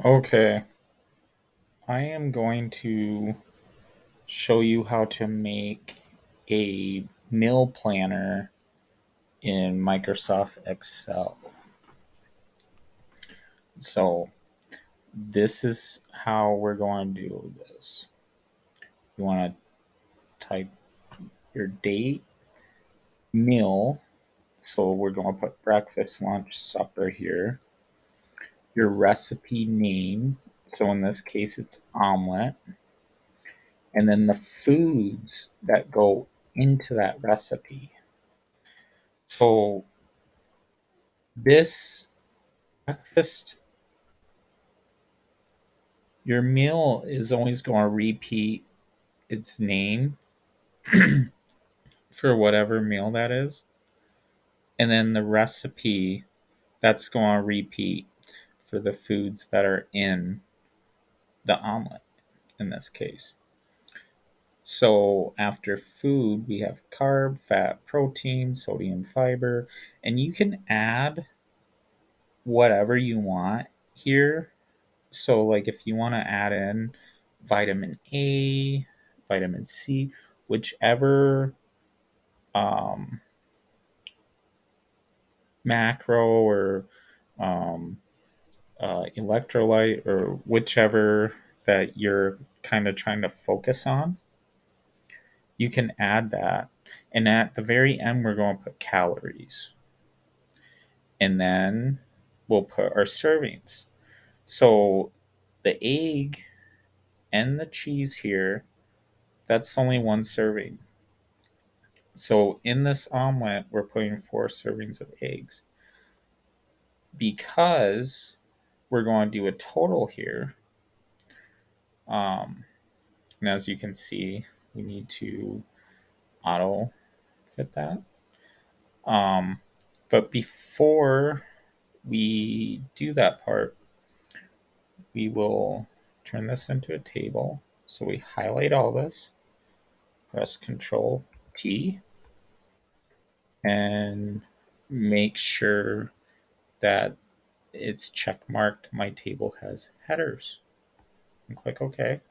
Okay, I am going to show you how to make a meal planner in Microsoft Excel. So, this is how we're going to do this. You want to type your date, meal. So, we're going to put breakfast, lunch, supper here. Your recipe name. So, in this case, it's omelet. And then the foods that go into that recipe. So, this breakfast, your meal is always going to repeat its name for whatever meal that is. And then the recipe, that's going to repeat for the foods that are in the omelet in this case. So after food, we have carb, fat, protein, sodium, fiber, and you can add whatever you want here. So, like, if you want to add in vitamin A, vitamin C, whichever um, macro or um, electrolyte or whichever that you're kind of trying to focus on, you can add that. And at the very end, we're going to put calories. And then we'll put our servings. So the egg and the cheese here, that's only one serving. So in this omelet, we're putting 4 servings of eggs because we're going to do a total here. Um, and as you can see, we need to auto fit that. Um, but before we do that part, we will turn this into a table. So we highlight all this, press Control T, and make sure that it's check marked my table has headers and click OK.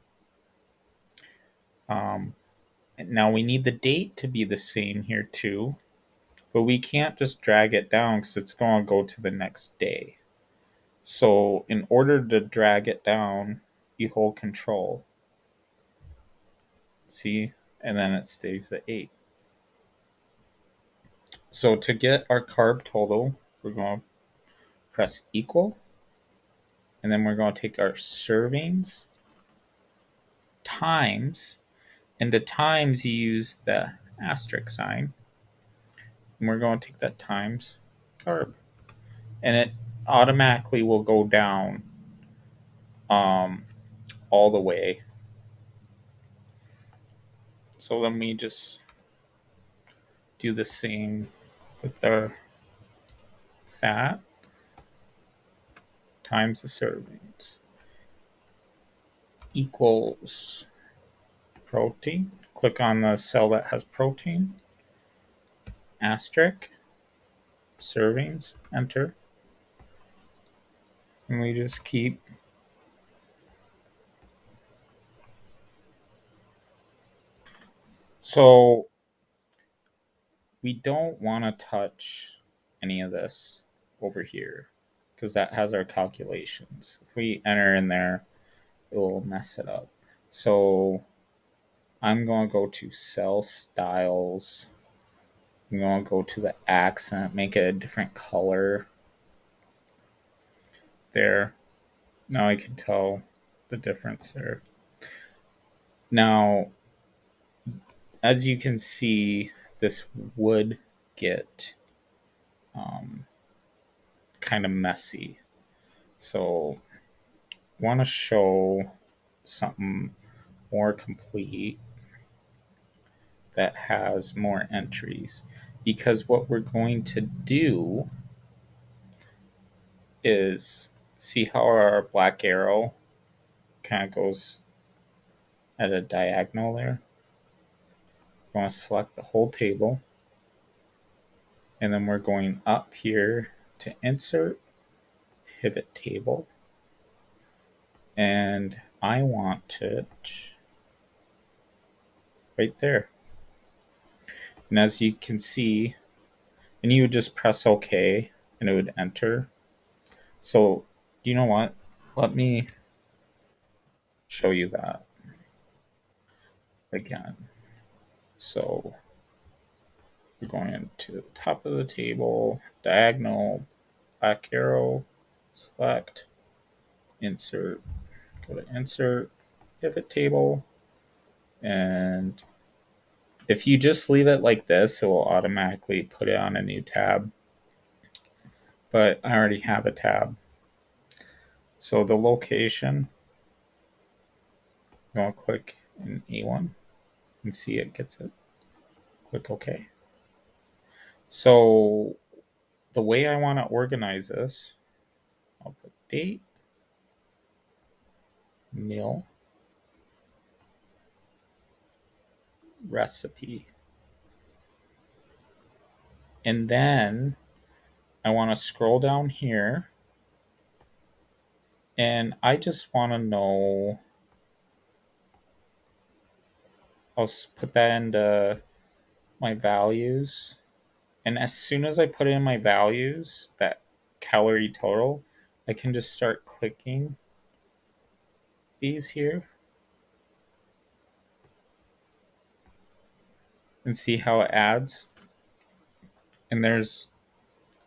Um, Now we need the date to be the same here too, but we can't just drag it down because it's going to go to the next day. So in order to drag it down, you hold Control, see, and then it stays at 8. So to get our carb total, we're going to press equal, and then we're going to take our servings times, and the times you use the asterisk sign, and we're going to take that times carb, and it automatically will go down um, all the way. So then we just do the same with the fat times the servings equals protein. Click on the cell that has protein, asterisk, servings, enter, and we just keep. So we don't want to touch any of this over here because that has our calculations. If we enter in there, it will mess it up. So I'm going to go to cell styles. I'm going to go to the accent, make it a different color there. Now I can tell the difference there. Now, as you can see, this would get um, kind of messy. So, want to show something more complete that has more entries because what we're going to do is see how our black arrow kind of goes at a diagonal there. We're going to select the whole table, and then we're going up here to insert pivot table, and I want it right there. And as you can see, and you would just press OK and it would enter. So, you know what? Let me show you that again. So, we're going into the top of the table, diagonal, black arrow, select, insert, go to insert, pivot table, and if you just leave it like this, it will automatically put it on a new tab. But I already have a tab. So the location, you want to click in A1 and see it gets it. Click OK. So the way I want to organize this, I'll put date, meal, recipe. And then I want to scroll down here and I just want to know, I'll put that into my values. And as soon as I put in my values, that calorie total, I can just start clicking these here and see how it adds. And there's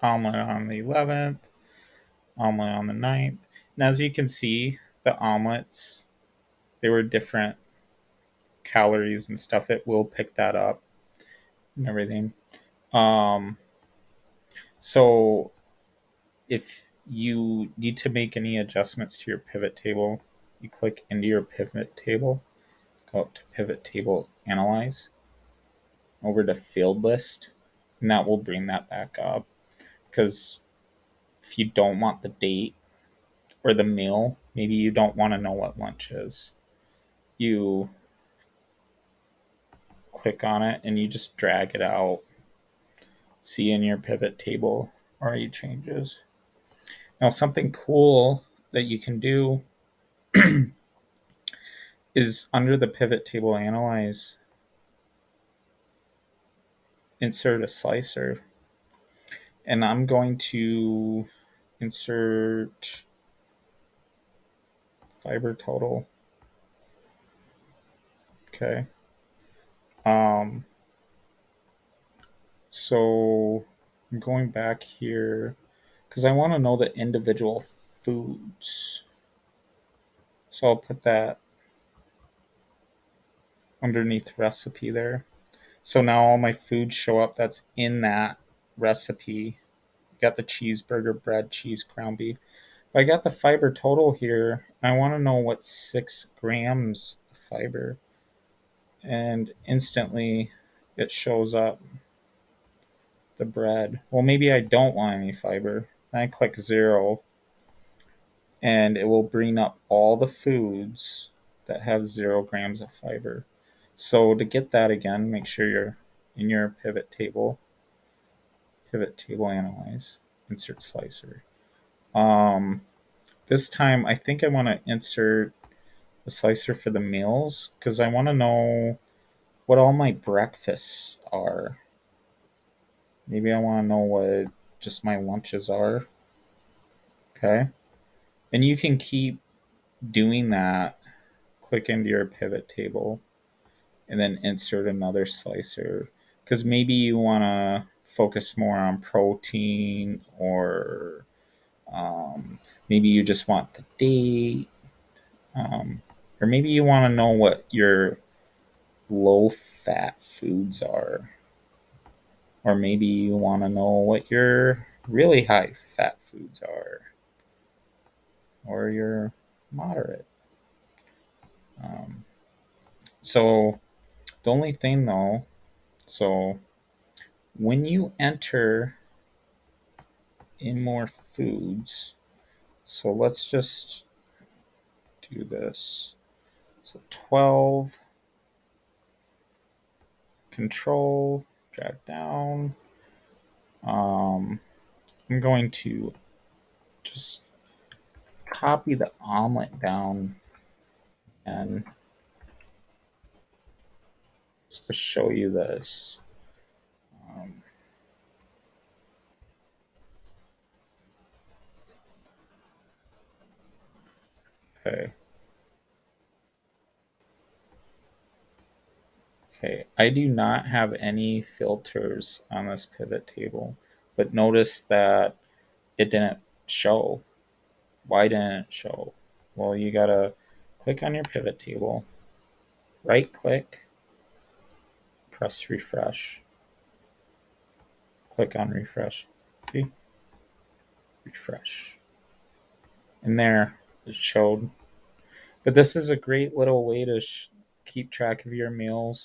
omelet on the 11th, omelet on the 9th. And as you can see, the omelets, they were different calories and stuff. It will pick that up and everything. Um, so if you need to make any adjustments to your pivot table, you click into your pivot table, go up to pivot table analyze, over to field list, and that will bring that back up. Because if you don't want the date or the meal, maybe you don't want to know what lunch is, you click on it and you just drag it out. See in your pivot table already changes. Now, something cool that you can do is under the pivot table analyze, insert a slicer. And I'm going to insert fiber total. Okay. Um, so I'm going back here because I want to know the individual foods. So I'll put that underneath recipe there. So now all my foods show up that's in that recipe. Got the cheeseburger, bread, cheese, ground beef. But I got the fiber total here. I want to know what 6 grams of fiber. And instantly it shows up the bread. Well, maybe I don't want any fiber. I click 0 and it will bring up all the foods that have 0 grams of fiber. So to get that again, make sure you're in your pivot table analyze, insert slicer. This time I think I want to insert a slicer for the meals because I want to know what all my breakfasts are. Maybe I want to know what just my lunches are. Okay. And you can keep doing that. Click into your pivot table and then insert another slicer because maybe you want to focus more on protein or maybe you just want the date um, or maybe you want to know what your low fat foods are or maybe you want to know what your really high fat foods are or your moderate. um, so the only thing though, so when you enter in more foods, so let's just do this. So 12, control, drag down. I'm going to just copy the omelet down and just to show you this. Um, okay. Okay, I do not have any filters on this pivot table, but notice that it didn't show. Why didn't it show? Well, you gotta click on your pivot table, right click, press refresh, click on refresh. See? Refresh. And there, it showed. But this is a great little way to keep track of your meals